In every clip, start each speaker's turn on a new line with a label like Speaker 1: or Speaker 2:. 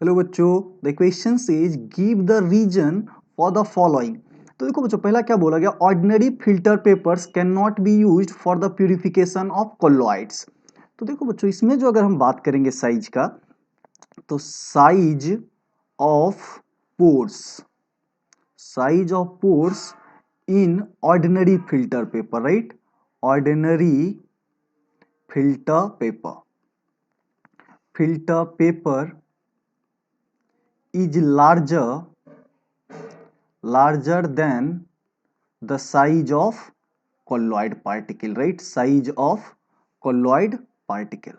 Speaker 1: Hello बच्चों, the question says give the reason for the following. तो देखो बच्चों, पहला क्या बोला गया, ordinary filter papers can not be used for the purification of colloids. तो देखो बच्चों, इसमें जो अगर हम बात करेंगे साइज का, तो size of pores, size of pores in ordinary filter paper, right, ordinary filter paper, filter paper is larger than the size of colloid particle, right, size of colloid particle।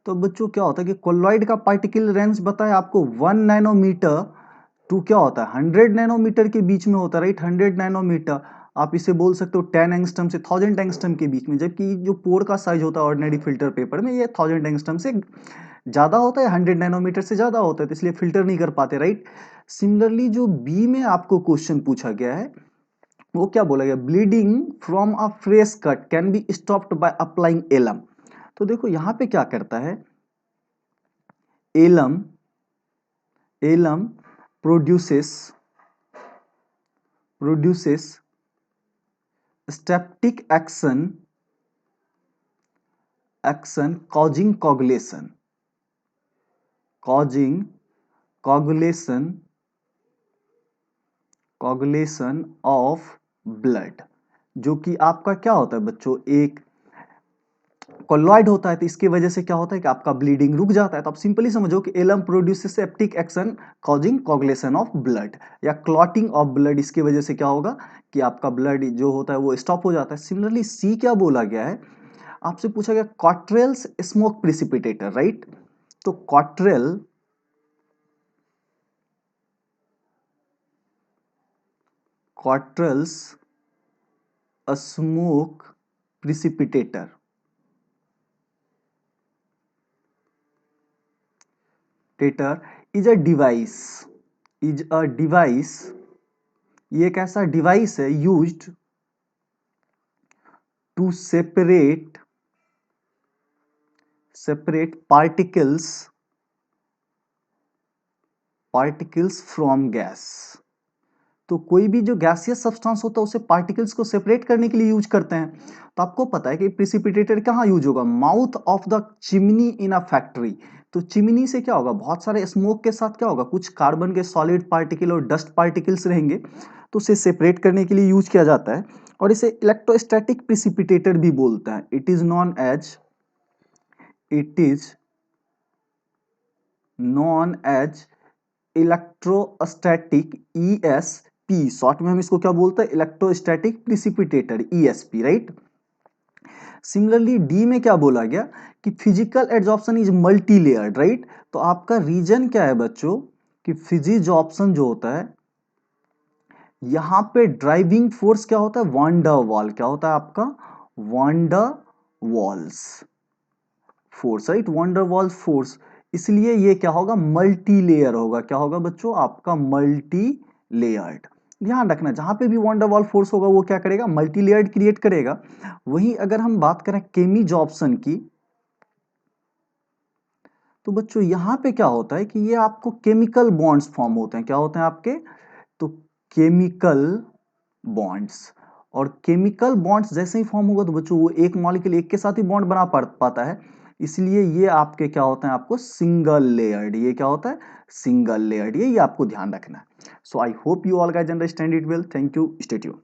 Speaker 1: तो बच्चों क्या होता है कि कोलॉइड का particle range बताया आपको 1 nanometre to क्या होता है 100 नैनोमीटर के बीच में होता है, राइट, 100 नैनोमीटर। आप इसे बोल सकते हो 10 एंगस्ट्रम से 1000 एंगस्ट्रम के बीच में, जबकि जो पोर का साइज होता है ऑर्डिनरी फिल्टर पेपर में ये 1000 एंगस्ट्रम से ज्यादा होता है, 100 नैनोमीटर से ज्यादा होता है, तो इसलिए फिल्टर नहीं कर पाते, राइट। सिमिलरली जो बी में आपको क्वेश्चन पूछा गया है वो क्या बोला गया, bleeding from a fresh cut can be stopped by applying alum. तो देखो यहां पे क्या करता है, alum, alum produces static action causing coagulation of blood, जो कि आपका क्या होता है बच्चों, एक कोलॉइड होता है, तो इसकी वजह से क्या होता है कि आपका ब्लीडिंग रुक जाता है। तो आप सिंपली समझो कि alum produces septic action causing coagulation of blood या क्लॉटिंग ऑफ ब्लड, इसकी वजह से क्या होगा कि आपका ब्लड जो होता है वो स्टॉप हो जाता है। सिमिलरली सी क्या बोला गया है, आपसे पूछा गया कॉट्रेल्स स्मोक प्रिसिपिटेटर, राइट। तो Cottrell's smoke precipitator is a device, ये एक ऐसा डिवाइस है used to separate particles from gas. तो कोई भी जो गैसियस सब्सटेंस होता है उसे पार्टिकल्स को सेपरेट करने के लिए यूज करते हैं। तो आपको पता है कि प्रिसिपिटेटर कहाँ यूज होगा, mouth of the chimney in a factory. तो चिमनी से क्या होगा, बहुत सारे स्मोक के साथ क्या होगा, कुछ कार्बन के सॉलिड पार्टिकल और डस्ट पार्टिकल्स रहेंगे, तो उसे सेपरेट करने के लिए यूज किया जाता है। और इसे इलेक्ट्रोस्टैटिक प्रिसिपिटेटर भी बोलते हैं। It is known as electrostatic, ESP, short में हम इसको क्या बोलते हैं, electrostatic precipitator, ESP, right. Similarly D में क्या बोला गया कि physical adsorption is multi layered, right. तो आपका रीजन क्या है बच्चों कि फिजिजॉर्प्शन जो होता है, यहां पे ड्राइविंग फोर्स क्या होता है, वांडर वॉल, क्या होता है आपका wander walls force, right, wander wall force. इसलिए ये क्या होगा, मल्टी लेयर होगा, क्या होगा बच्चों आपका मल्टी लेयर्ड। ध्यान रखना, जहां पे भी वांडर वॉल फोर्स होगा वो क्या करेगा, मल्टी लेयर्ड क्रिएट करेगा। वहीं अगर हम बात करें केमीजॉर्प्शन की, तो बच्चों यहां पे क्या होता है कि ये आपको केमिकल बॉन्ड्स फॉर्म होते हैं, क्या होते हैं आपके, तो केमिकल बॉन्ड्स। और केमिकल बॉन्ड्स जैसे ही फॉर्म होगा तो बच्चों वो एक मॉलिक्यूल एक के साथ ही बॉन्ड बना पाता है, इसलिए ये आपके क्या होते हैं, आपको सिंगल लेयर्ड, ये क्या होता है, सिंगल लेयर्ड, ये आपको ध्यान रखना है। So I hope you all guys understand it well. Thank you, stay tuned.